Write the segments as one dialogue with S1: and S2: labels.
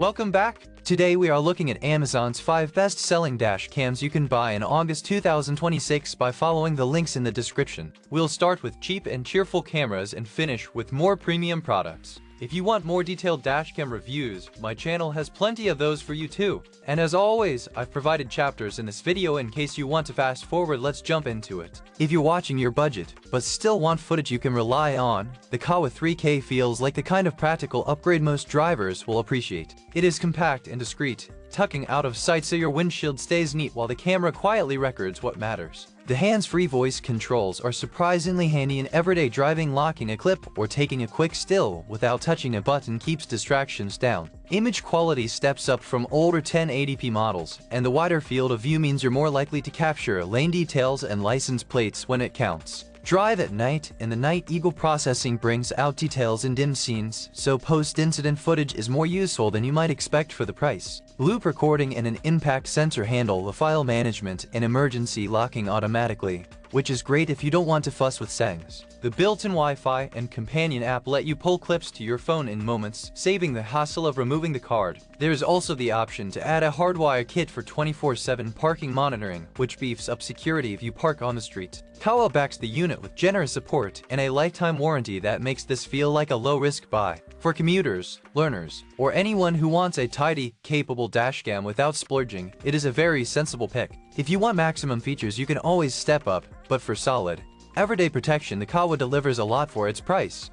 S1: Welcome back. Today we are looking at Amazon's 5 best-selling dash cams you can buy in August 2026 by following the links in the description. We'll start with cheap and cheerful cameras and finish with more premium products. If you want more detailed dashcam reviews, my channel has plenty of those for you too. And as always, I've provided chapters in this video in case you want to fast forward. Let's jump into it. If you're watching your budget, but still want footage you can rely on, the KAWA 3K feels like the kind of practical upgrade most drivers will appreciate. It is compact and discreet, tucking out of sight so your windshield stays neat while the camera quietly records what matters. The hands-free voice controls are surprisingly handy in everyday driving. Locking a clip or taking a quick still without touching a button keeps distractions down. Image quality steps up from older 1080p models, and the wider field of view means you're more likely to capture lane details and license plates when it counts. Drive at night, and the night eagle processing brings out details in dim scenes, so post-incident footage is more useful than you might expect for the price. Loop recording and an impact sensor handle the file management and emergency locking automatically, which is great if you don't want to fuss with settings. The built-in Wi-Fi and companion app let you pull clips to your phone in moments, saving the hassle of removing the card. There is also the option to add a hardwire kit for 24/7 parking monitoring, which beefs up security if you park on the street. KAWA backs the unit with generous support and a lifetime warranty that makes this feel like a low-risk buy. For commuters, learners, or anyone who wants a tidy, capable dashcam without splurging, it is a very sensible pick. If you want maximum features, you can always step up, but for solid, everyday protection, the KAWA delivers a lot for its price.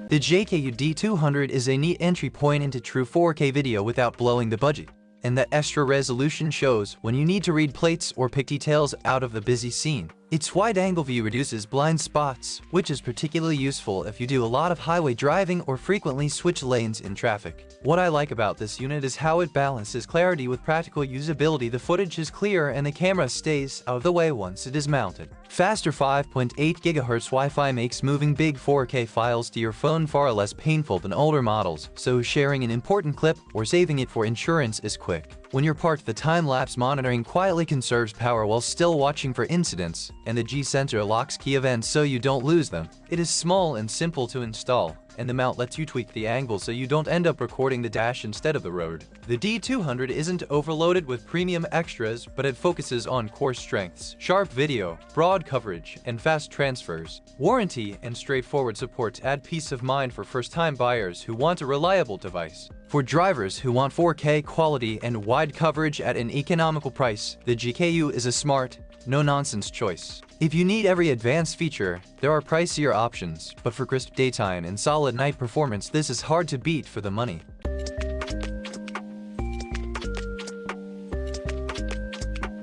S1: The JKU D200 is a neat entry point into true 4K video without blowing the budget, and that extra resolution shows when you need to read plates or pick details out of the busy scene. Its wide-angle view reduces blind spots, which is particularly useful if you do a lot of highway driving or frequently switch lanes in traffic. What I like about this unit is how it balances clarity with practical usability. The footage is clear and the camera stays out of the way once it is mounted. Faster 5.8 GHz Wi-Fi makes moving big 4K files to your phone far less painful than older models, so sharing an important clip or saving it for insurance is quick. When you're parked, the time-lapse monitoring quietly conserves power while still watching for incidents, and the G-sensor locks key events so you don't lose them. It is small and simple to install, and the mount lets you tweak the angle so you don't end up recording the dash instead of the road. The D200 isn't overloaded with premium extras, but it focuses on core strengths, sharp video, broad coverage, and fast transfers. Warranty and straightforward support add peace of mind for first-time buyers who want a reliable device. For drivers who want 4K quality and wide coverage at an economical price, the JKU is a smart, no-nonsense choice. If you need every advanced feature, there are pricier options, but for crisp daytime and solid night performance, this is hard to beat for the money.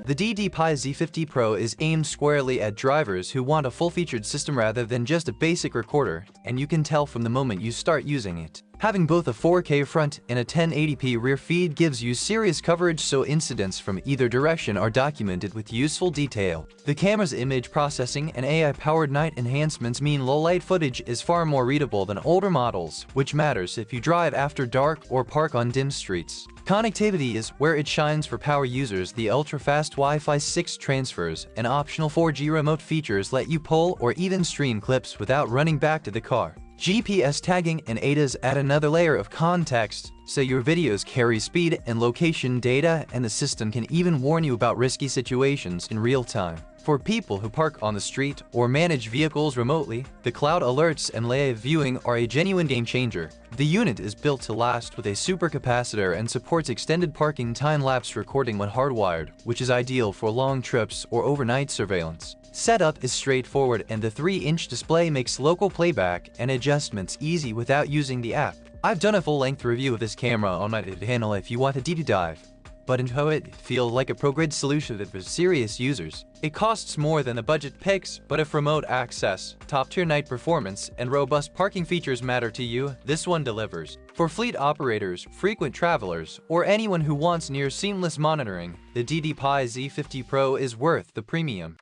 S1: The DDPAI Z50 Pro is aimed squarely at drivers who want a full-featured system rather than just a basic recorder, and you can tell from the moment you start using it. Having both a 4K front and a 1080p rear feed gives you serious coverage, so incidents from either direction are documented with useful detail. The camera's image processing and AI-powered night enhancements mean low-light footage is far more readable than older models, which matters if you drive after dark or park on dim streets. Connectivity is where it shines for power users. The ultra-fast Wi-Fi 6 transfers and optional 4G remote features let you pull or even stream clips without running back to the car. GPS tagging and ADAS add another layer of context, so your videos carry speed and location data, and the system can even warn you about risky situations in real time. For people who park on the street or manage vehicles remotely, the cloud alerts and live viewing are a genuine game-changer. The unit is built to last with a supercapacitor and supports extended parking time-lapse recording when hardwired, which is ideal for long trips or overnight surveillance. Setup is straightforward, and the 3-inch display makes local playback and adjustments easy without using the app. I've done a full-length review of this camera on my channel if you want a deep dive, but until it feels like a pro-grade solution for serious users. It costs more than the budget picks, but if remote access, top-tier night performance, and robust parking features matter to you, this one delivers. For fleet operators, frequent travelers, or anyone who wants near seamless monitoring, the DDPAI Z50 Pro is worth the premium.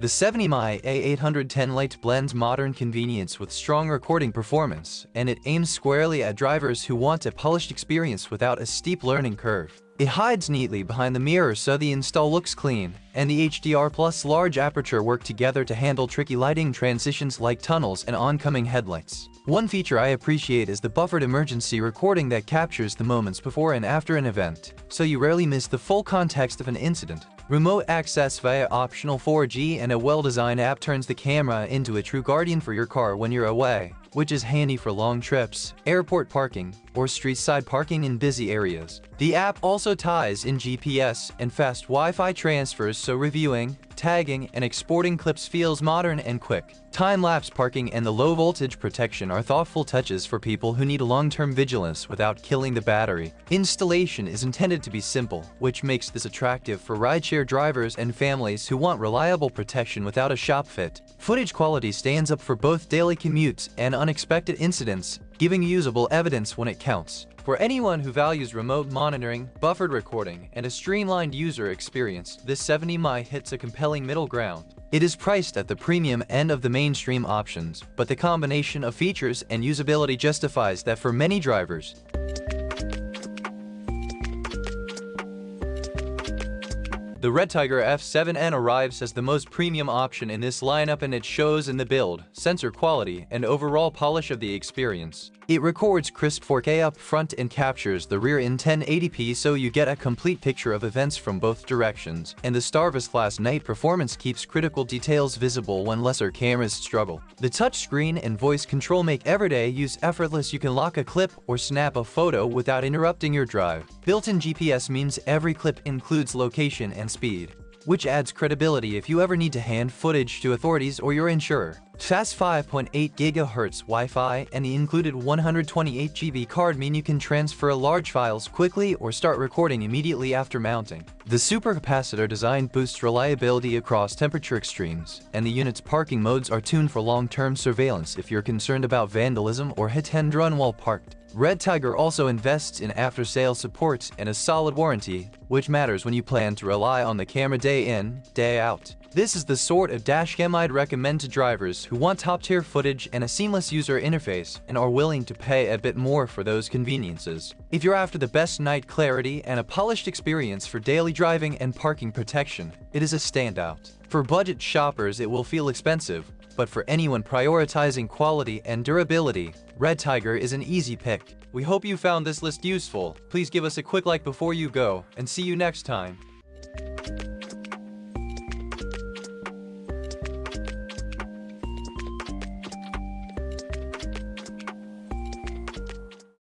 S1: The 70mm A810 Lite blends modern convenience with strong recording performance, and it aims squarely at drivers who want a polished experience without a steep learning curve. It hides neatly behind the mirror so the install looks clean, and the HDR plus large aperture work together to handle tricky lighting transitions like tunnels and oncoming headlights. One feature I appreciate is the buffered emergency recording that captures the moments before and after an event, so you rarely miss the full context of an incident. Remote access via optional 4G and a well-designed app turns the camera into a true guardian for your car when you're away, which is handy for long trips, airport parking, or street-side parking in busy areas. The app also ties in GPS and fast Wi-Fi transfers, so reviewing, tagging, and exporting clips feels modern and quick. Time-lapse parking and the low-voltage protection are thoughtful touches for people who need long-term vigilance without killing the battery. Installation is intended to be simple, which makes this attractive for rideshare drivers and families who want reliable protection without a shop fit. Footage quality stands up for both daily commutes and unexpected incidents, giving usable evidence when it counts. For anyone who values remote monitoring, buffered recording, and a streamlined user experience, this 70mm hits a compelling middle ground. It is priced at the premium end of the mainstream options, but the combination of features and usability justifies that for many drivers. The REDTIGER F7N arrives as the most premium option in this lineup, and it shows in the build, sensor quality, and overall polish of the experience. It records crisp 4K up front and captures the rear in 1080p, so you get a complete picture of events from both directions, and the Starvis Class night performance keeps critical details visible when lesser cameras struggle. The touchscreen and voice control make everyday use effortless. You can lock a clip or snap a photo without interrupting your drive. Built-in GPS means every clip includes location and speed, which adds credibility if you ever need to hand footage to authorities or your insurer. Fast 5.8 GHz Wi-Fi and the included 128 GB card mean you can transfer large files quickly or start recording immediately after mounting. The supercapacitor design boosts reliability across temperature extremes, and the unit's parking modes are tuned for long-term surveillance if you're concerned about vandalism or hit-and-run while parked. REDTIGER also invests in after-sales support and a solid warranty, which matters when you plan to rely on the camera day in, day out. This is the sort of dashcam I'd recommend to drivers who want top-tier footage and a seamless user interface and are willing to pay a bit more for those conveniences. If you're after the best night clarity and a polished experience for daily driving and parking protection, it is a standout. For budget shoppers, it will feel expensive, but for anyone prioritizing quality and durability, REDTIGER is an easy pick. We hope you found this list useful. Please give us a quick like before you go, and see you next time.